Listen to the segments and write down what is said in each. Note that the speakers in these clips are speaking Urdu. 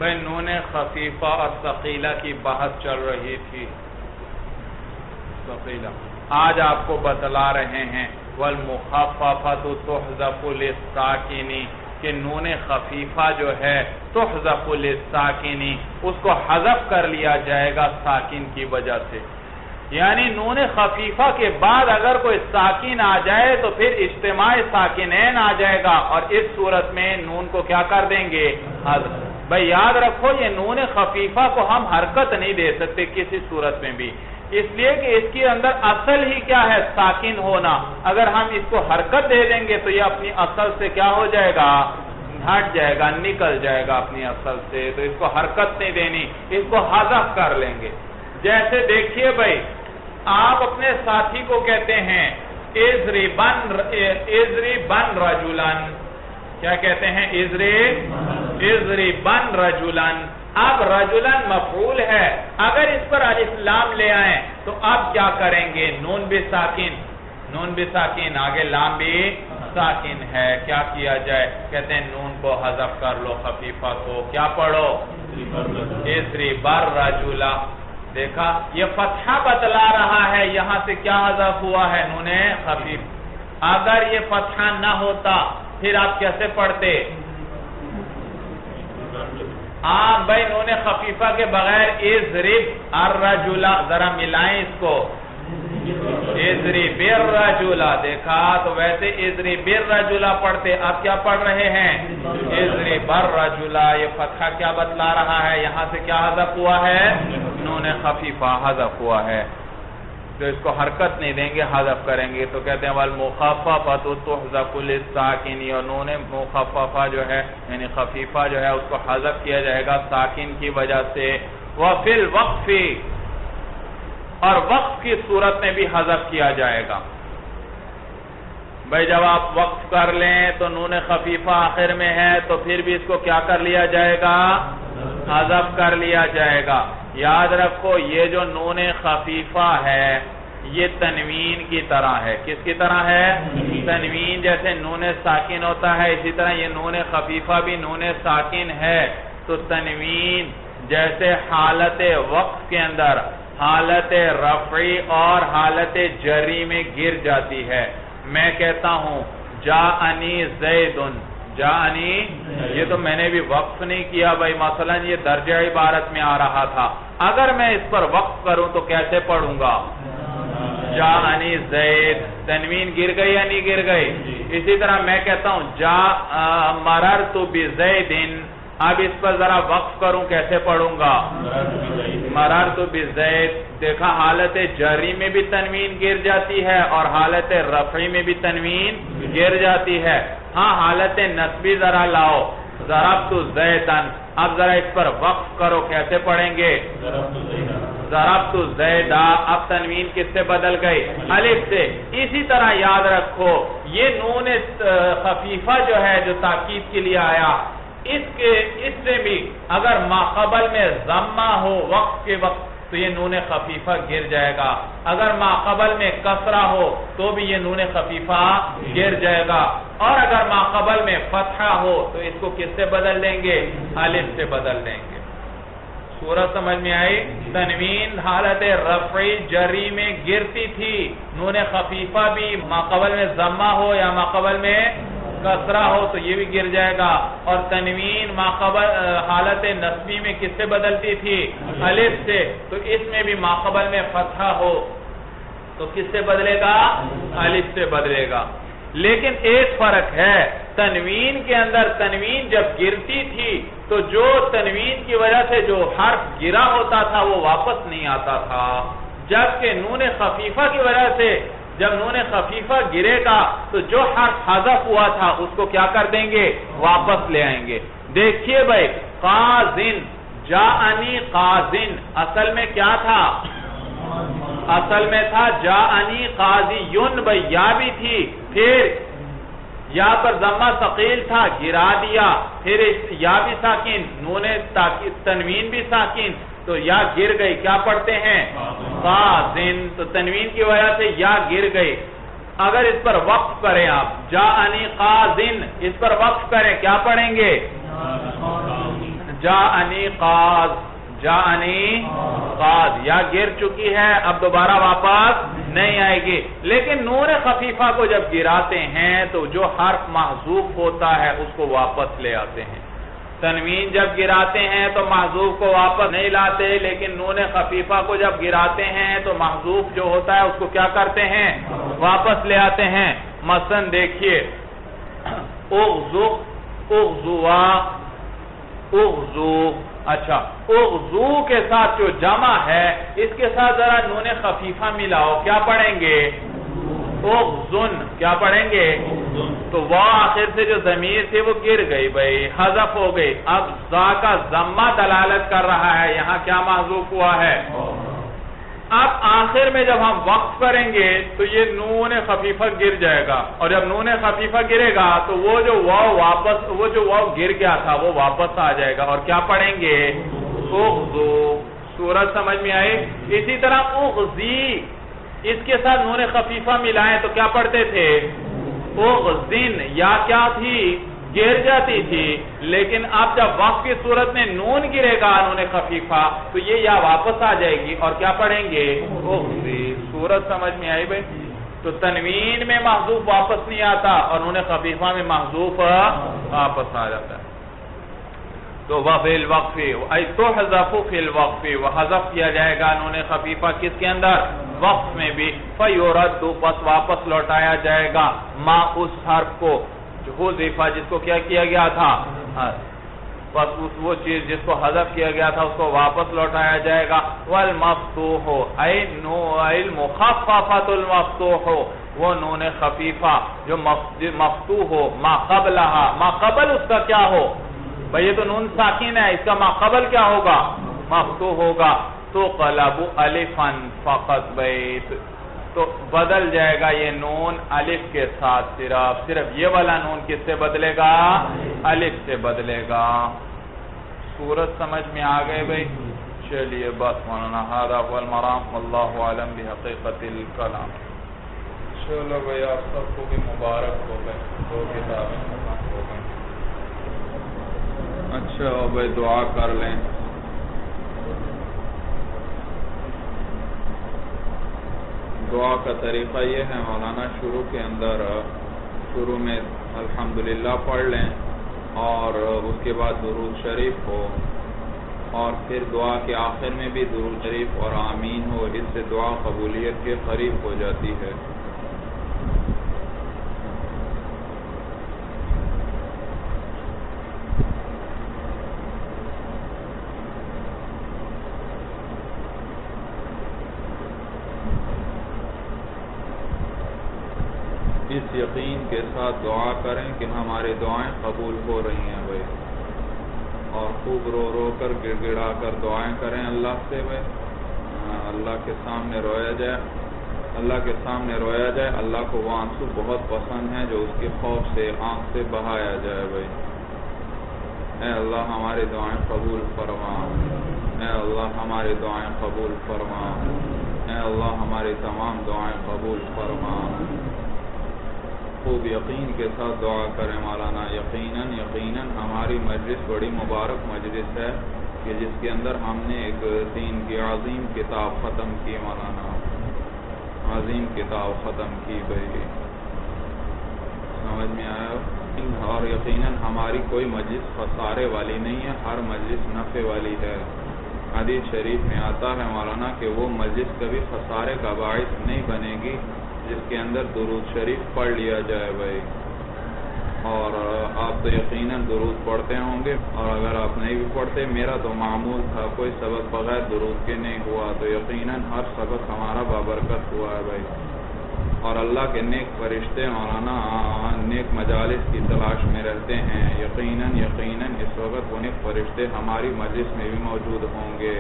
بھئی نون خفیفہ اور ثقیلہ کی بحث چل رہی تھی. ثقیلہ آج آپ کو بتلا رہے ہیں والمخففۃ تحذف للساکن کہ نون خفیفہ جو ہے تحذف للساکن اس کو حذف کر لیا جائے گا ساکن کی وجہ سے. یعنی نون خفیفہ کے بعد اگر کوئی ساکن آ جائے تو پھر اجتماع ساکنین آ جائے گا اور اس صورت میں نون کو کیا کر دیں گے؟ حذف. بھئی یاد رکھو یہ نون خفیفہ کو ہم حرکت نہیں دے سکتے کسی صورت میں بھی، اس لیے کہ اس کے اندر اصل ہی کیا ہے؟ ساکن ہونا. اگر ہم اس کو حرکت دے دیں گے تو یہ اپنی اصل سے کیا ہو جائے گا؟ ہٹ جائے گا، نکل جائے گا اپنی اصل سے. تو اس کو حرکت نہیں دینی، اس کو حذف کر لیں گے. جیسے دیکھیے بھائی آپ اپنے ساتھی کو کہتے ہیں اضربن رجلن، کیا کہتے ہیں؟ اضربن رجلن. اب رجلن مفعول ہے، اگر اس پر الف لام لے آئیں تو اب کیا کریں گے؟ نون بھی ساکن آگے لام بھی ساکن ہے. کیا کیا جائے؟ کہتے ہیں نون کو حذف کر لو، خفیفہ کو کیا پڑھو؟ اضربن رجلا. دیکھا یہ فتحہ بتلا رہا ہے، یہاں سے کیا حذف ہوا ہے؟ نون خفیف. اگر یہ فتحہ نہ ہوتا پھر آپ کیسے پڑھتے؟ بھائی نون خفیفہ کے بغیر اضرب الرجلا، ذرا ملائیں اس کو، اضرب الرجلا. دیکھا تو ویسے اضرب الرجلا پڑھتے، آپ کیا پڑھ رہے ہیں؟ اضرب الرجلا. یہ فتحہ کیا بتلا رہا ہے؟ یہاں سے کیا حذف ہوا ہے؟ نون خفیفہ حذف ہوا ہے. تو اس کو حرکت نہیں دیں گے، حذف کریں گے. تو کہتے ہیں والمخففۃ تحذف للساکن، اور نون مخففہ جو ہے یعنی خفیفہ جو ہے اس کو حذف کیا جائے گا ساکن کی وجہ سے. وفی الوقف، اور وقف کی صورت میں بھی حذف کیا جائے گا. بھائی جب آپ وقف کر لیں تو نون خفیفہ آخر میں ہے تو پھر بھی اس کو کیا کر لیا جائے گا؟ حذف کر لیا جائے گا. یاد رکھو یہ جو نون خفیفہ ہے یہ تنوین کی طرح ہے. کس کی طرح ہے؟ تنوین. جیسے نون ساکن ہوتا ہے اسی طرح یہ نون خفیفہ بھی نون ساکن ہے. تو تنوین جیسے حالت وقف کے اندر حالت رفعی اور حالت جری میں گر جاتی ہے. میں کہتا ہوں جاءنی زیدن، جاءنی، یہ تو میں نے بھی وقف نہیں کیا بھائی، مثلا یہ درجہ عبارت میں آ رہا تھا. اگر میں اس پر وقف کروں تو کیسے پڑھوں گا؟ جاءنی زید. تنوین گر گئی یا نہیں گر گئی؟ اسی طرح میں کہتا ہوں مررت بزیدن، اب اس پر ذرا وقف کروں کیسے پڑھوں گا؟ مررت بزید. دیکھا حالت جری میں بھی تنوین گر جاتی ہے اور حالت رفعی میں بھی تنوین گر جاتی ہے. ہاں حالت نصبی ذرا لاؤ، ضربت زیدن. اب ذرا اس پر وقف کرو کیسے پڑھیں گے؟ ضربت زیدا. اب تنوین کس سے بدل گئی؟ الف سے. اسی طرح یاد رکھو یہ نون خفیفہ جو ہے جو تاکید کے لیے آیا، اس سے بھی اگر ماقبل میں ضمہ ہو وقف کے وقت تو یہ نون خفیفہ گر جائے گا. اگر ماقبل میں کسرہ ہو تو بھی یہ نون خفیفہ گر جائے گا. اور اگر ماقبل میں فتحہ ہو تو اس کو کس سے بدل دیں گے؟ الف سے بدل دیں گے. صورت سمجھ میں آئی؟ تنوین حالت رفعی جری میں گرتی تھی، نون خفیفہ بھی ماقبل میں ضمہ ہو یا ماقبل میں کسرہ ہو تو یہ بھی گر جائے گا. اور تنوین ماقبل حالت نصبی میں کس سے بدلتی تھی؟ الف سے. تو اس میں بھی ماقبل میں فتحہ ہو تو کس سے بدلے گا؟ الف سے بدلے گا. لیکن ایک فرق ہے، تنوین کے اندر تنوین جب گرتی تھی تو جو تنوین کی وجہ سے جو حرف گرا ہوتا تھا وہ واپس نہیں آتا تھا، جبکہ نون خفیفہ کی وجہ سے جب نون خفیفہ گرے گا تو جو حرف حذف ہوا تھا اس کو کیا کر دیں گے؟ واپس لے آئیں گے. دیکھیے بھائی قازن، جاءنی قازن، اصل میں کیا تھا؟ اصل میں تھا جاءنی قاضیون. بھائی یا بھی تھی، پھر یا پر ضمہ ثقیل تھا گرا دیا، پھر یا بھی ساکن، نون تنوین بھی ساکن تو یا گر گئی. کیا پڑھتے ہیں؟ قازن. تو تنوین کی وجہ سے یا گر گئی. اگر اس پر وقف کریں آپ جاءنی قازن، اس پر وقف کریں کیا پڑھیں گے؟ جاءنی قاض، جاءنی قاض، یا گر چکی ہے اب دوبارہ واپس نہیں آئے گی. لیکن نون خفیفہ کو جب گراتے ہیں تو جو حرف محذوف ہوتا ہے اس کو واپس لے آتے ہیں. تنوین جب گراتے ہیں تو محذوف کو واپس نہیں لاتے، لیکن نون خفیفہ کو جب گراتے ہیں تو محذوف جو ہوتا ہے اس کو کیا کرتے ہیں؟ واپس لے آتے ہیں. مثلا دیکھیے اغزو، اغزوا، اغزو. اچھا اغزو کے ساتھ جو جمع ہے اس کے ساتھ ذرا نون خفیفہ ملاؤ، کیا پڑھیں گے؟ اغزن. کیا پڑھیں گے؟ تو وہ آخر سے جو ضمیر تھی وہ گر گئی بھائی، حذف ہو گئی. اب ذا کا ضمہ دلالت کر رہا ہے، یہاں کیا محذوف ہوا ہے؟ اب آخر میں جب ہم وقف کریں گے تو یہ نون خفیفہ گر جائے گا، اور جب نون خفیفہ گرے گا تو وہ جو واو گر گیا تھا وہ واپس آ جائے گا. اور کیا پڑھیں گے؟ اغزو. سورت سمجھ میں آئی؟ اسی طرح اغزی، اس کے ساتھ نون خفیفہ ملائیں تو کیا پڑھتے تھے؟ اغزن. یا کیا تھی؟ گر جاتی تھی، لیکن اب جب وقف کی صورت میں نون گرے گا نون خفیفہ تو یہ یا واپس آ جائے گی، اور کیا پڑھیں گے؟ اغزی. صورت سمجھ میں آئی بھائی؟ تو تنوین میں محذوف واپس نہیں آتا اور نون خفیفہ میں محذوف واپس آ جاتا ہے. تو وَفِي الْوَقْفِ أَيْ تُحْذَفُ فِي الْوَقْفِ، وہ حذف کیا جائے گا نون خفیفہ کس کے اندر؟ وقف میں بھی. فَيُرَدُّ، پس واپس لوٹایا جائے گا ما اس حرف کو جو حذف جس کو کیا گیا تھا، پس وہ چیز جس کو حذف کیا گیا تھا اس کو واپس لوٹایا جائے گا. وَالْمَفْتُوحُ أَيْ الْمُخَفَّفَةُ الْمَفْتُوحُ، وہ نون خفیفہ جو مفتوح ہو، ما قبلہا، ما قبل اس کا کیا ہو بھئی؟ یہ تو نون ساکن ہے، اس کا ما قبل کیا ہوگا؟ مفتوح ہوگا. تو قلب الفن فقط بیت، تو بدل جائے گا یہ نون الف کے ساتھ، صرف یہ والا نون کس سے بدلے گا؟ الف سے بدلے گا. صورت سمجھ میں آ گئے بھئی؟ چلیے بس مولانا ھذا هو المرام واللہ اعلم بحقیقت الکلام. چلو بھئی آپ سب کو بھی مبارک ہو گئے، 2 کتابیں ختم ہو گئیں. اچھا بھئی دعا کر لیں. دعا کا طریقہ یہ ہے مولانا، شروع میں الحمدللہ پڑھ لیں اور اس کے بعد درود شریف ہو، اور پھر دعا کے آخر میں بھی درود شریف اور آمین ہو. اس سے دعا قبولیت کے قریب ہو جاتی ہے. اس یقین کے ساتھ دعا کریں کہ ہماری دعائیں قبول ہو رہی ہیں بھائی، اور خوب رو رو کر گڑ گڑا کر دعائیں کریں اللہ سے بھائی. اللہ کے سامنے رویا جائے، اللہ کے سامنے رویا جائے. اللہ کو وہ آنسو بہت پسند ہیں جو اس کے خوف سے آنکھ سے بہایا جائے بھائی. اے اللہ ہماری دعائیں قبول فرما، اے اللہ ہماری دعائیں قبول فرما، اے اللہ ہماری تمام دعائیں قبول فرما. خوب یقین کے ساتھ دعا کریں مولانا. یقیناً ہماری مجلس بڑی مبارک مجلس ہے کہ جس کے اندر ہم نے ایک دین کی عظیم کتاب ختم کی مولانا، عظیم کتاب ختم کی بھائی. سمجھ میں آیا؟ اور یقیناً ہماری کوئی مجلس خسارے والی نہیں ہے، ہر مجلس نفع والی ہے. حدیث شریف میں آتا ہے مولانا کہ وہ مجلس کبھی خسارے کا باعث نہیں بنے گی جس کے اندر درود شریف پڑھ لیا جائے بھائی. اور آپ تو یقیناً درود پڑھتے ہوں گے، اور اگر آپ نہیں بھی پڑھتے، میرا تو معمول تھا کوئی سبق بغیر درود کے نہیں ہوا، تو یقیناً ہر سبق ہمارا بابرکت ہوا ہے بھائی. اور اللہ کے نیک فرشتے مولانا نیک مجالس کی تلاش میں رہتے ہیں. یقیناً اس وقت وہ نیک فرشتے ہماری مجلس میں بھی موجود ہوں گے،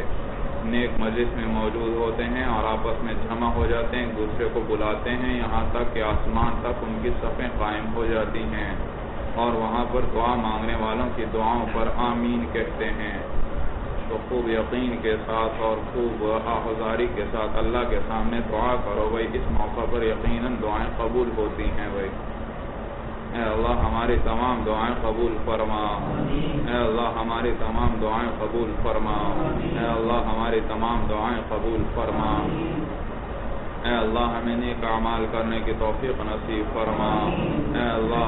نیک مجلس میں موجود ہوتے ہیں اور آپس میں جمع ہو جاتے ہیں، ایک دوسرے کو بلاتے ہیں، یہاں تک کہ آسمان تک ان کی صفیں قائم ہو جاتی ہیں، اور وہاں پر دعا مانگنے والوں کی دعاؤں پر آمین کہتے ہیں. تو خوب یقین کے ساتھ اور خوب آہذاری کے ساتھ اللہ کے سامنے دعا کرو بھائی. اس موقع پر یقیناً دعائیں قبول ہوتی ہیں بھائی. اے اللہ ہماری تمام دعائیں قبول فرما، اے اللہ ہماری تمام دعائیں قبول فرما، اے اللہ ہماری تمام دعائیں قبول فرما، اے اللہ ہمیں نیک اعمال کرنے کی توفیق نصیب فرما، اے اللہ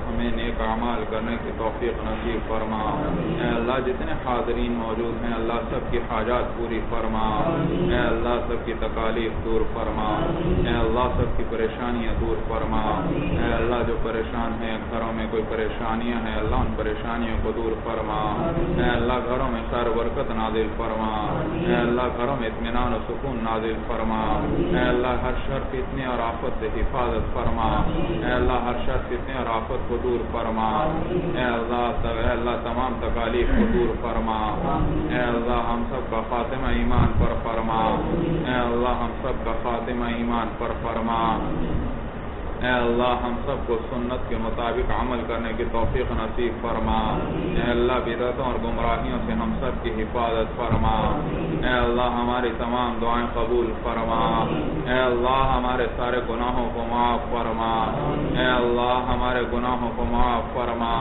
ہمیں نیک اعمال کرنے کی توفیق نصیب فرما، اے اللہ جتنے حاضرین موجود ہیں اللہ سب کی حاجات پوری فرما، اے اللہ سب کی تکالیف دور فرما، اے اللہ سب کی پریشانیاں دور فرما، اے اللہ جو پریشان ہیں گھروں میں کوئی پریشانیاں ہیں اللہ ان پریشانیوں کو دور فرما، اے اللہ گھروں میں خیر برکت نازل فرما، اے اللہ گھروں میں اطمینان و سکون نازل فرما، اے اللہ ہر شر فتنے اور آفت سے حفاظت فرما، اے اللہ ہر شر فتنے اور آفت کو دور فرما، اے اللہ تمام تکالیف کو دور فرما، اے اللہ ہم سب کا خاتمہ ایمان پر فرما، اے اللہ ہم سب کا خاتمہ ایمان پر فرما، اے اللہ ہم سب کو سنت کے مطابق عمل کرنے کی توفیق نصیب فرما، اے اللہ بدعتوں اور گمراہیوں سے ہم سب کی حفاظت فرما، اے اللہ ہماری تمام دعائیں قبول فرما، اے اللہ ہمارے سارے گناہوں کو معاف فرما، اے اللہ ہمارے گناہوں کو معاف فرما،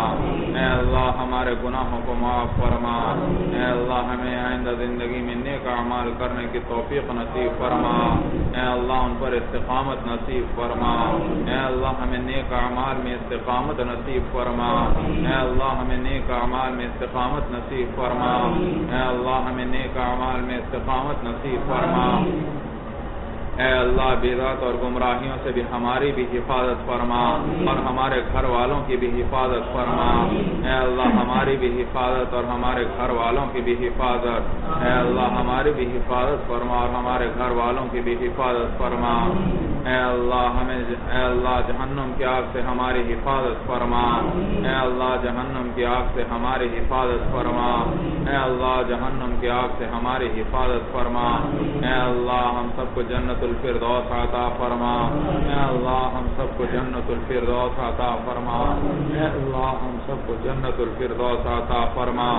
اے اللہ ہمارے گناہوں کو معاف فرما، اے اللہ ہمیں آئندہ زندگی میں نیک اعمال کرنے کی توفیق نصیب فرما، اے اللہ ان پر استقامت نصیب فرما، اے اللہ ہمیں نیک اعمال میں استقامت نصیب فرما، اے اللہ ہمیں نیک اعمال میں استقامت نصیب فرما، اے اللہ ہمیں نیک اعمال میں استقامت نصیب فرما، اے اللہ بدعت اور گمراہیوں سے بھی ہماری بھی حفاظت فرما اور ہمارے گھر والوں کی بھی حفاظت فرما، اے اللہ ہماری بھی حفاظت اور ہمارے گھر والوں کی بھی حفاظت، اے اللہ ہماری بھی حفاظت فرما اور ہمارے گھر والوں کی بھی حفاظت فرما، اے اللہ جہنم کی آگ سے ہماری حفاظت فرما، اے اللہ جہنم کی آگ سے ہماری حفاظت فرما، اے اللہ جہنم کی آگ سے ہماری حفاظت فرما، اے اللہ ہم سب کو جنت الفردوس عطا فرما، اے اللہ ہم سب کو جنت الفردوس عطا فرما، اے اللہ ہم سب کو جنت الفردوس عطا فرما،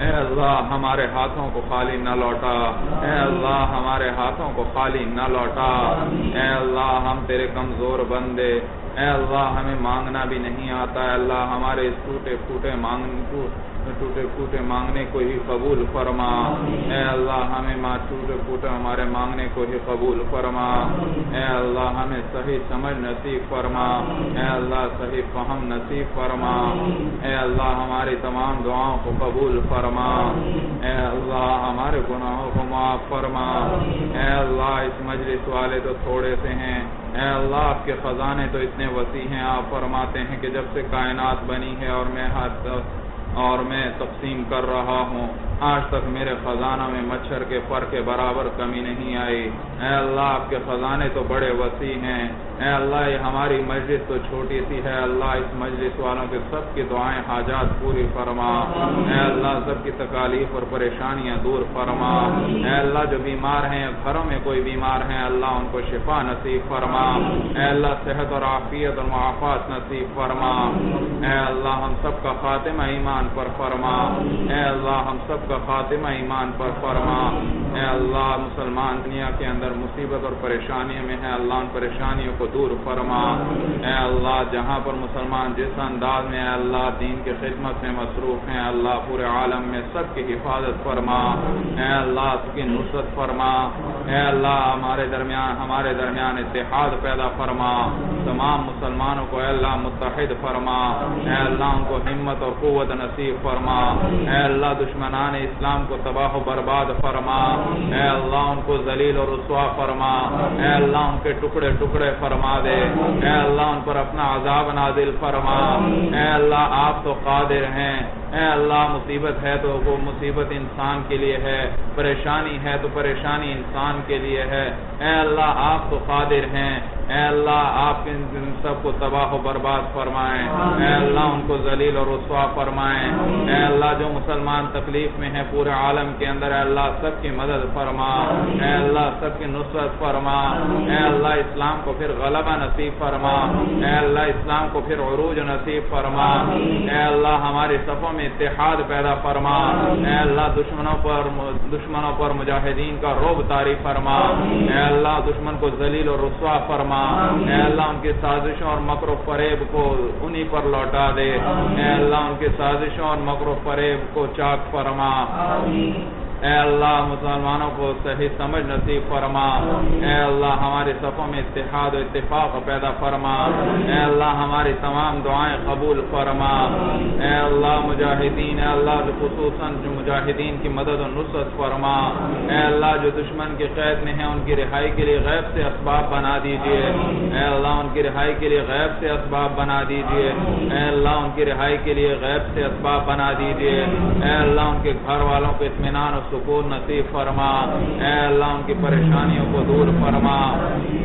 اے اللہ ہمارے ہاتھوں کو خالی نہ لوٹا، اے اللہ ہمارے ہاتھوں کو خالی نہ لوٹا، اے اللہ ہم تیرے کمزور بندے، اے اللہ ہمیں مانگنا بھی نہیں آتا، اے اللہ ہمارے ٹوٹے پھوٹے مانگنے کو ہی قبول فرما، اے اللہ ہمیں ٹوٹے پھوٹے ہمارے مانگنے کو ہی قبول فرما، اے اللہ ہمیں صحیح سمجھ نصیب فرما، اے اللہ صحیح فہم نصیب فرما، اے اللہ ہماری تمام دعاؤں کو قبول فرما، اے اللہ ہمارے گناہوں کو معاف فرما، اے اللہ اس مجلس والے تو تھوڑے سے ہیں، اے اللہ آپ کے خزانے تو اتنے وسیع ہیں، آپ فرماتے ہیں کہ جب سے کائنات بنی ہے اور میں تقسیم کر رہا ہوں آج تک میرے خزانہ میں مچھر کے پر کے برابر کمی نہیں آئی، اے اللہ آپ کے خزانے تو بڑے وسیع ہیں، اے اللہ یہ ہماری مجلس تو چھوٹی سی ہے، اللہ اس مجلس والوں کے سب کی دعائیں حاجات پوری فرما، اے اللہ سب کی تکالیف اور پریشانیاں دور فرما، اے اللہ جو بیمار ہیں گھروں میں کوئی بیمار ہیں اللہ ان کو شفا نصیب فرما، اے اللہ صحت اور عافیت اور معافات نصیب فرما، اے اللہ ہم سب کا خاتمہ ایمان پر فرما، اے اللہ ہم سب کا خاتمہ ایمان پر فرما، اے اللہ مسلمان دنیا کے اندر مصیبت اور پریشانیوں میں ہے اللہ ان پریشانیوں کو دور فرما، اے اللہ جہاں پر مسلمان جس انداز میں اللہ دین کی خدمت میں مصروف ہیں اللہ پورے عالم میں سب کی حفاظت فرما، اے اللہ اس کی نصرت فرما، اے اللہ ہمارے درمیان اتحاد پیدا فرما، تمام مسلمانوں کو اے اللہ متحد فرما، اے اللہ ان کو ہمت اور قوت نصیب فرما، اے اللہ دشمنان اسلام کو تباہ و برباد فرما، اے اللہ ان کو ذلیل اور رسوا فرما، اے اللہ ان کے ٹکڑے ٹکڑے فرما دے، اے اللہ ان پر اپنا عذاب نازل فرما، اے اللہ آپ تو قادر ہیں، اے اللہ مصیبت ہے تو وہ مصیبت انسان کے لیے ہے، پریشانی ہے تو پریشانی انسان کے لیے ہے، اے اللہ آپ تو قادر ہیں، اے اللہ آپ ان سب کو تباہ و برباد فرمائیں، اے اللہ ان کو ذلیل اور رسوا فرمائیں، اے اللہ جو مسلمان تکلیف میں ہیں پورے عالم کے اندر اے اللہ سب کی مدد فرما، اے اللہ سب کی نصرت فرما، اے اللہ اسلام کو پھر غلبہ نصیب فرما، اے اللہ اسلام کو پھر عروج نصیب فرما، اے اللہ ہماری صفوں میں اتحاد پیدا فرما، اے اللہ دشمنوں پر مجاہدین کا رعب طاری فرما، اے اللہ دشمن کو ذلیل اور رسوا فرما، فرما اے اللہ ان کی سازشوں اور مکر و فریب کو انہی پر لوٹا دے اے اللہ ان کی سازشوں اور مکر و فریب کو چاک فرما اے اللہ مسلمانوں کو صحیح سمجھ نصیب فرما اے اللہ ہمارے صفوں میں اتحاد و اتفاق پیدا فرما اے اللہ ہماری تمام دعائیں قبول فرما اے اللہ مجاہدین اے اللہ خصوصاً جو مجاہدین کی مدد و نصرت فرما اے اللہ جو دشمن کی قید میں ہیں ان کی رہائی کے لیے غیب سے اسباب بنا دیجئے اے اللہ ان کی رہائی کے لیے غیب سے اسباب بنا دیجئے اے اللہ ان کی رہائی کے لیے غیب سے اسباب بنا دیجئے اے اللہ ان کے گھر والوں کو اطمینان و سکون نصیب فرما اے اللہ ان کی پریشانیوں کو دور فرما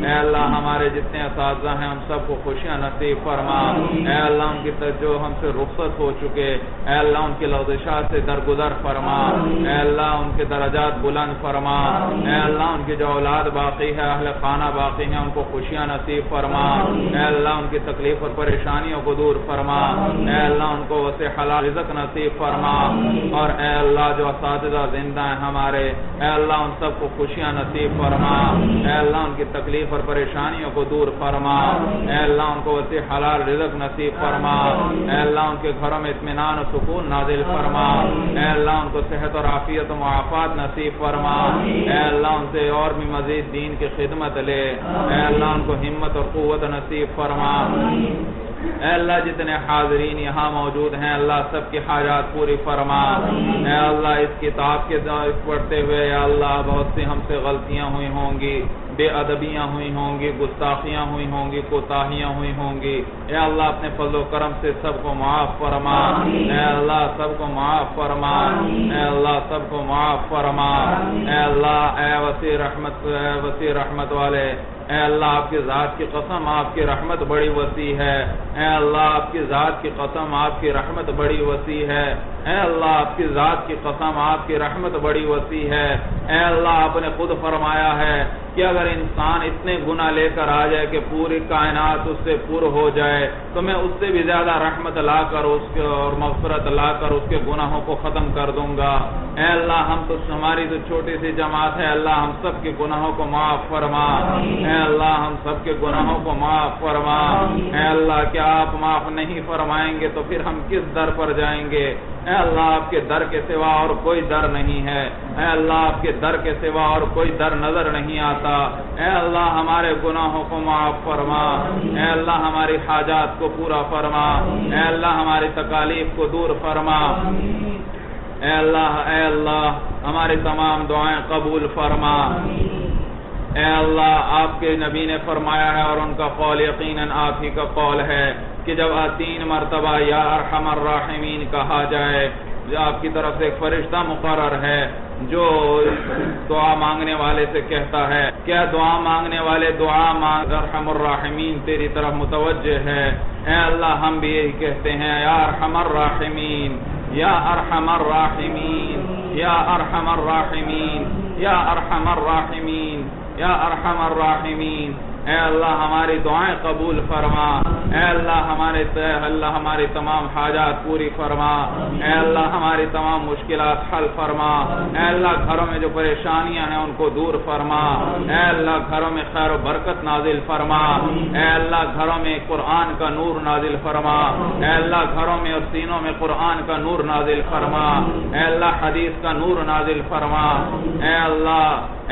اے اللہ ہمارے جتنے اساتذہ ہیں ہم سب کو خوشیاں نصیب فرما اے اللہ ان کی جو ہم سے رخصت ہو چکے اے اللہ ان کی لغزشات سے درگزر فرما اے اللہ ان کے درجات بلند فرما اے اللہ ان کی جو اولاد باقی ہے اہل خانہ باقی ہیں ان کو خوشیاں نصیب فرما اے اللہ ان کی تکلیف اور پریشانیوں کو دور فرما اے اللہ ان کو وسع حلال رزق نصیب فرما اور اے اللہ جو اساتذہ زندہ ہیں ہمارے اے اللہ ان سب کو خوشیاں نصیب فرما اے اللہ ان کی تکلیف اور پریشانیوں کو دور فرما اے اللہ ان کو وسیع حلال رزق نصیب فرما اے اللہ ان کے گھروں میں اطمینان و سکون نازل فرما اے اللہ ان کو صحت اور عافیت و معافات نصیب فرما اے اللہ ان سے اور بھی مزید دین کی خدمت لے اے اللہ ان کو ہمت اور قوت نصیب فرما اے اللہ جتنے حاضرین یہاں موجود ہیں اللہ سب کی حاجات پوری فرما اے اللہ اس کتاب کے پڑھتے ہوئے یا اللہ بہت سی ہم سے غلطیاں ہوئی ہوں گی بے ادبیاں ہوئی ہوں گی گستاخیاں ہوئی ہوں گی کوتاہیاں ہوئی ہوں گی اے اللہ اپنے فضل و کرم سے سب کو معاف فرما اے اللہ سب کو معاف فرما اے اللہ سب کو معاف فرما اے اللہ اے وسیع رحمت والے اے اللہ آپ کی ذات کی قسم آپ کی رحمت بڑی وسیع ہے اے اللہ آپ کی ذات کی قسم آپ کی رحمت بڑی وسیع ہے اے اللہ آپ کی ذات کی قسم آپ کی رحمت بڑی وسیع ہے اے اللہ آپ نے خود فرمایا ہے کہ اگر انسان اتنے گناہ لے کر آ جائے کہ پوری کائنات اس سے پر ہو جائے تو میں اس سے بھی زیادہ رحمت لا کر اس کے اور مغفرت لا کر اس کے گناہوں کو ختم کر دوں گا اے اللہ ہماری تو چھوٹی سی جماعت ہے اللہ ہم سب کے گناہوں کو معاف فرما اے اللہ ہم سب کے گناہوں کو معاف فرما اے اللہ کیا آپ معاف نہیں فرمائیں گے تو پھر ہم کس در پر جائیں گے اے اللہ آپ کے در کے سوا اور کوئی در نہیں ہے اے اللہ آپ کے در کے سوا اور کوئی در نظر نہیں آتا اے اللہ ہمارے گناہوں کو معاف فرما اے اللہ ہماری حاجات کو پورا فرما اے اللہ ہماری تکالیف کو دور فرما اے اللہ ہماری تمام دعائیں قبول فرما اے اللہ آپ کے نبی نے فرمایا ہے اور ان کا قول یقیناً آپ ہی کا قول ہے کہ جب 3 مرتبہ یا ارحم الراحمین کہا جائے آپ کی طرف سے ایک فرشتہ مقرر ہے جو دعا مانگنے والے سے کہتا ہے کیا دعا مانگنے والے دعا مانگ ارحم الراحمین تیری طرف متوجہ ہے اے اللہ ہم بھی یہی کہتے ہیں یا ارحم الراحمین یا ارحم الراحمین یا ارحم الراحمین یا ارحم الراحمین یا ارحم الراحمین اے اللہ ہماری دعائیں قبول فرما اے اللہ ہماری تمام حاجات پوری فرما اے اللہ ہماری تمام مشکلات حل فرما اے اللہ گھروں میں جو پریشانیاں ہیں ان کو دور فرما اے اللہ گھروں میں خیر و برکت نازل فرما اے اللہ گھروں میں قرآن کا نور نازل فرما اے اللہ گھروں میں اور سینوں میں قرآن کا نور نازل فرما اے اللہ حدیث کا نور نازل فرما اے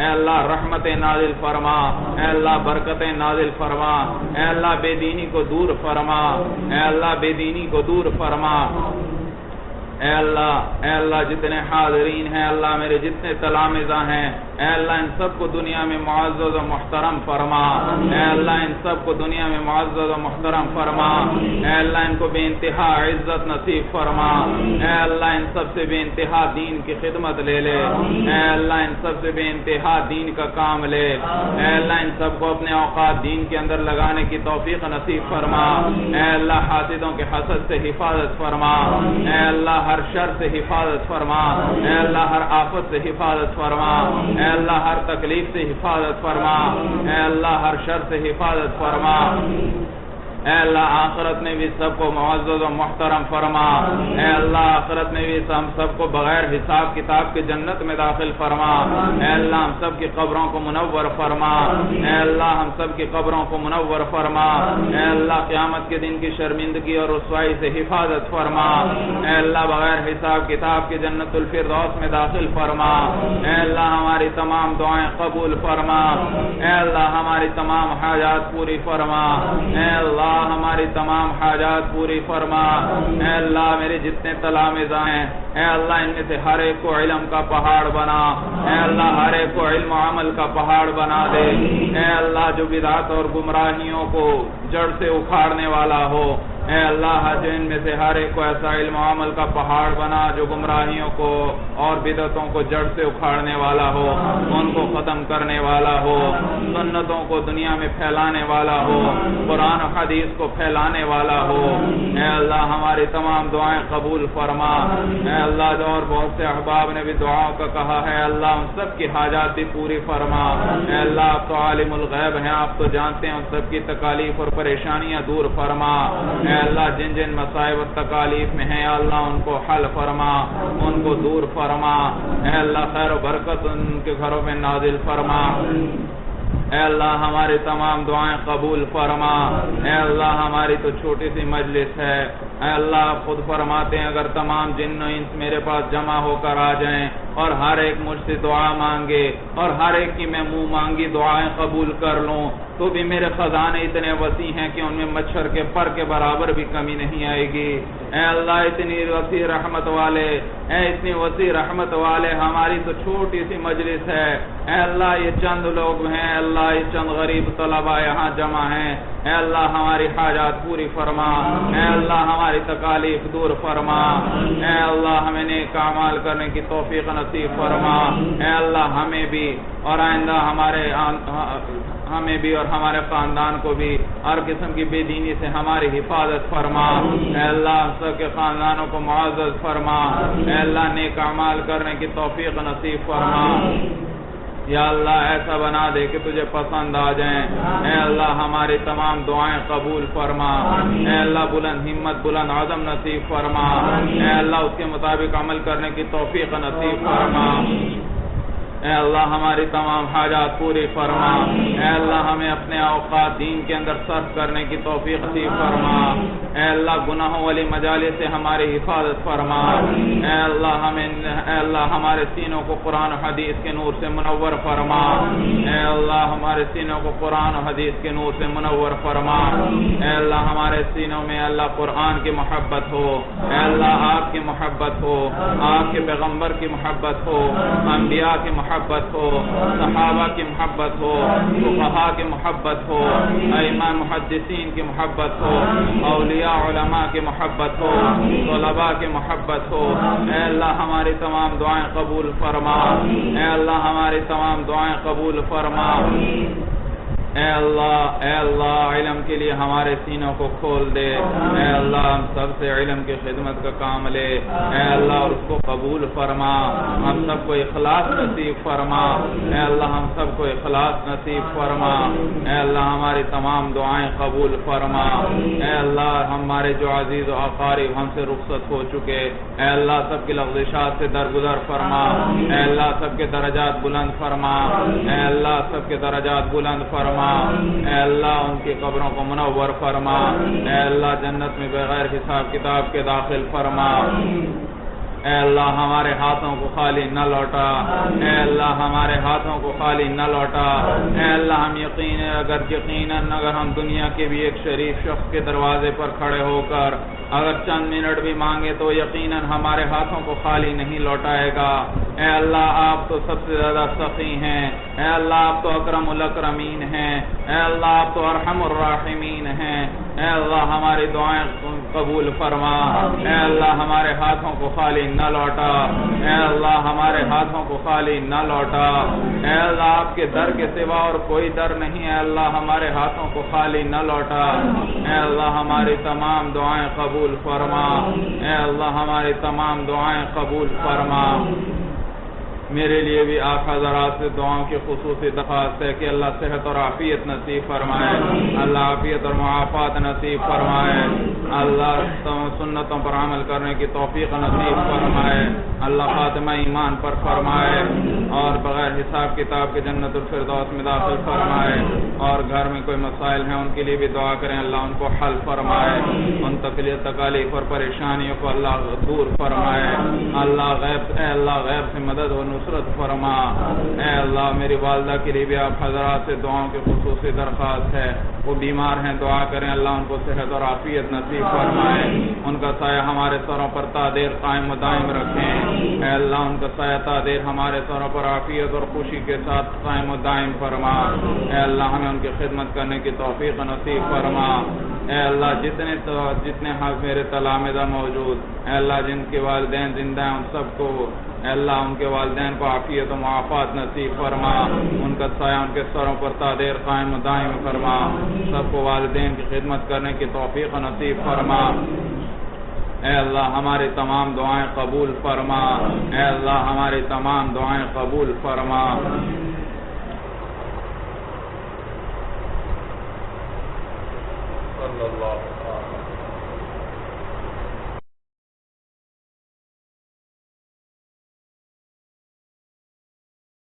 اللہ رحمت نازل فرما اے اللہ برکت نازل فرما اے اللہ بے دینی کو دور فرما اے اللہ بے دینی کو دور فرما اے اللہ جتنے حاضرین ہیں اللہ میرے جتنے تلامذہ ہیں اے اللہ ان سب کو دنیا میں معزز و محترم فرما اے اللہ ان سب کو دنیا میں معزز و محترم فرما اے اللہ ان کو بے انتہا عزت نصیب فرما اے اللہ ان سب سے بے انتہا دین کی خدمت لے لے اے اللہ ان سب سے بے انتہا دین کا کام لے اے اللہ ان سب کو اپنے اوقات دین کے اندر لگانے کی توفیق نصیب فرما اے اللہ حاسدوں کے حسد سے حفاظت فرما اے اللہ ہر شر سے حفاظت فرما اے اللہ ہر آفت سے حفاظت فرما اے اللہ ہر تکلیف سے حفاظت فرما اے اللہ ہر شر سے حفاظت فرما اے اللہ آخرت میں بھی سب کو معزز و محترم فرما، اے اللہ آخرت میں بھی ہم سب کو بغیر حساب کتاب کے جنت میں داخل فرما، اے اللہ ہم سب کی قبروں کو منور فرما، اے اللہ ہم سب کی قبروں کو منور فرما، اے اللہ قیامت کے دن کی شرمندگی اور رسوائی سے حفاظت فرما، اے اللہ بغیر حساب کتاب کے جنت الفردوس میں داخل فرما، اے اللہ ہماری تمام دعائیں قبول فرما، اے اللہ ہماری تمام حاجات پوری فرما، اے اللہ ہماری تمام حاجات پوری فرما، اے اللہ میرے جتنے تلامذہ ہیں اے اللہ ان میں سے ہر ایک کو علم کا پہاڑ بنا، اے اللہ ہر ایک کو علم و عمل کا پہاڑ بنا دے، اے اللہ جو بدعت اور گمراہیوں کو جڑ سے اکھاڑنے والا ہو، اے اللہ جو ان میں سے ہر ایک کو ایسا علم و عمل کا پہاڑ بنا جو گمراہیوں کو اور بدعتوں کو جڑ سے اکھاڑنے والا ہو، ان کو ختم کرنے والا ہو، سنتوں کو دنیا میں پھیلانے والا ہو، قرآن و حدیث کو پھیلانے والا ہو، اے اللہ ہماری تمام دعائیں قبول فرما، اے اللہ جو اور بہت سے احباب نے بھی دعاؤں کا کہا ہے اللہ ان سب کی حاجات بھی پوری فرما، اے اللہ آپ تو عالم الغیب ہیں، آپ تو جانتے ہیں ان سب کی تکالیف اور پریشانیاں دور فرما، اے اللہ جن جن مصائب و تکالیف میں ہیں اللہ ان کو حل فرما، ان کو دور فرما، اے اللہ خیر و برکت ان کے گھروں میں نازل فرما، اے اللہ ہماری تمام دعائیں قبول فرما، اے اللہ ہماری تو چھوٹی سی مجلس ہے، اے اللہ آپ خود فرماتے ہیں اگر تمام جن و انس میرے پاس جمع ہو کر آ جائیں اور ہر ایک مجھ سے دعا مانگے اور ہر ایک کی میں منہ مانگی دعائیں قبول کر لوں تو بھی میرے خزانے اتنے وسیع ہیں کہ ان میں مچھر کے پر کے برابر بھی کمی نہیں آئے گی، اے اللہ اتنی وسیع رحمت والے، اے اتنی وسیع رحمت والے، ہماری تو چھوٹی سی مجلس ہے، اے اللہ یہ چند لوگ ہیں، اللہ یہ چند غریب طلباء یہاں جمع ہیں، اے اللہ ہماری حاجات پوری فرما، اے اللہ ہماری تکالیف دور فرما، اے اللہ ہمیں نیک اعمال کرنے کی توفیق نصیب فرما، اے اللہ ہمیں بھی اور آئندہ ہمیں بھی اور ہمارے خاندان کو بھی ہر قسم کی بے دینی سے ہماری حفاظت فرما، اے اللہ ہم سب کے خاندانوں کو معزز فرما، اے اللہ نیک اعمال کرنے کی توفیق نصیب فرما، یا اللہ ایسا بنا دے کہ تجھے پسند آ جائیں، اے اللہ ہماری تمام دعائیں قبول فرما، اے اللہ بلند ہمت بلند عزم نصیب فرما، اے اللہ اس کے مطابق عمل کرنے کی توفیق نصیب فرما، اے اللہ ہماری تمام حاجات پوری فرما، اے اللہ ہمیں اپنے اوقات دین کے اندر صرف کرنے کی توفیق نصیب فرما، اے اللہ گناہوں والی مجالس سے ہماری حفاظت فرما، اے اللہ ہمارے سینوں کو قرآن و حدیث کے نور سے منور فرما، اے اللہ ہمارے سینوں کو قرآن و حدیث کے نور سے منور فرما، اے اللہ ہمارے سینوں میں اللہ قرآن کی محبت ہو، اے اللہ آپ کی محبت ہو، آپ کے پیغمبر کی محبت ہو، انبیاء کی محبت ہو، صحابہ کی محبت ہو، فقہاء کی محبت ہو، ائمہ محدثین کی محبت ہو، اولیاء علماء کی محبت ہو، طلباء کی محبت ہو، اے اللہ ہماری تمام دعائیں قبول فرما، اے اللہ ہماری تمام دعائیں قبول فرما، اے اللہ علم کے لیے ہمارے سینوں کو کھول دے، اے اللہ ہم سب سے علم کی خدمت کا کام لے، اے اللہ اور اس کو قبول فرما، ہم سب کو اخلاص نصیب فرما، اے اللہ ہم سب کو اخلاص نصیب فرما، اے اللہ ہماری تمام دعائیں قبول فرما، اے اللہ ہمارے جو عزیز و اقارب ہم سے رخصت ہو چکے اے اللہ سب کی لغزشات سے درگزر فرما، اے اللہ سب کے درجات بلند فرما، اے اللہ سب کے درجات بلند فرما، اے اللہ ان کی قبروں کو منور فرما، اے اللہ جنت میں بغیر حساب کتاب کے داخل فرما، اے اللہ ہمارے ہاتھوں کو خالی نہ لوٹا، اے اللہ ہمارے ہاتھوں کو خالی نہ لوٹا، اے اللہ ہم اگر ہم دنیا کے بھی ایک شریف شخص کے دروازے پر کھڑے ہو کر اگر چند منٹ بھی مانگے تو یقیناً ہمارے ہاتھوں کو خالی نہیں لوٹائے گا، اے اللہ آپ تو سب سے زیادہ سخی ہیں، اے اللہ آپ تو اکرم الاکرمین ہیں، اے اللہ آپ تو ارحم الراحمین ہیں، اے اللہ ہماری دعائیں قبول فرما، اے اللہ ہمارے ہاتھوں کو خالی نہ لوٹا، اے اللہ ہمارے ہاتھوں کو خالی نہ لوٹا، اے اللہ آپ کے در کے سوا اور کوئی در نہیں، اے اللہ ہمارے ہاتھوں کو خالی نہ لوٹا، اے اللہ ہماری تمام دعائیں قبول فرما، اے اللہ ہماری تمام دعائیں قبول فرما، میرے لیے بھی آپ حضرات سے دعاؤں کی خصوصی درخواست ہے کہ اللہ صحت اور عافیت نصیب فرمائے، اللہ عافیت اور معافات نصیب فرمائے، اللہ سنتوں پر عمل کرنے کی توفیق نصیب فرمائے، اللہ خاتمہ ایمان پر فرمائے اور بغیر حساب کتاب کے جنت الفردوس میں داخل فرمائے، اور گھر میں کوئی مسائل ہیں ان کے لیے بھی دعا کریں، اللہ ان کو حل فرمائے، ان تکلیف اور پریشانیوں کو اللہ دور فرمائے، اللہ غیب سے مدد و نصرت فرما۔ اے اللہ میری والدہ کے لیے بھی آپ حضرات سے دعاؤں کی خصوصی درخواست ہے، وہ بیمار ہیں، دعا کریں اللہ ان کو صحت اور عافیت نصیب فرمائے، ان کا سایہ ہمارے سروں پر تا دیر قائم و دائم رکھیں، اے اللہ ان کا سایہ تا دیر ہمارے سروں پر عافیت اور خوشی کے ساتھ قائم و دائم فرما، اے اللہ ہمیں ان کی خدمت کرنے کی توفیق نصیب فرما، اے اللہ جتنے حق میرے تلامذہ موجود، اے اللہ جن کے والدین زندہ ہیں ان سب کو، اے اللہ ان کے والدین کو عافیت و معافات نصیب فرما، ان کا سایہ ان کے سروں پر تا دیر قائم و دائم فرما، سب کو والدین کی خدمت کرنے کی توفیق نصیب فرما، اے اللہ ہماری تمام دعائیں قبول فرما، اے اللہ ہماری تمام دعائیں قبول فرما۔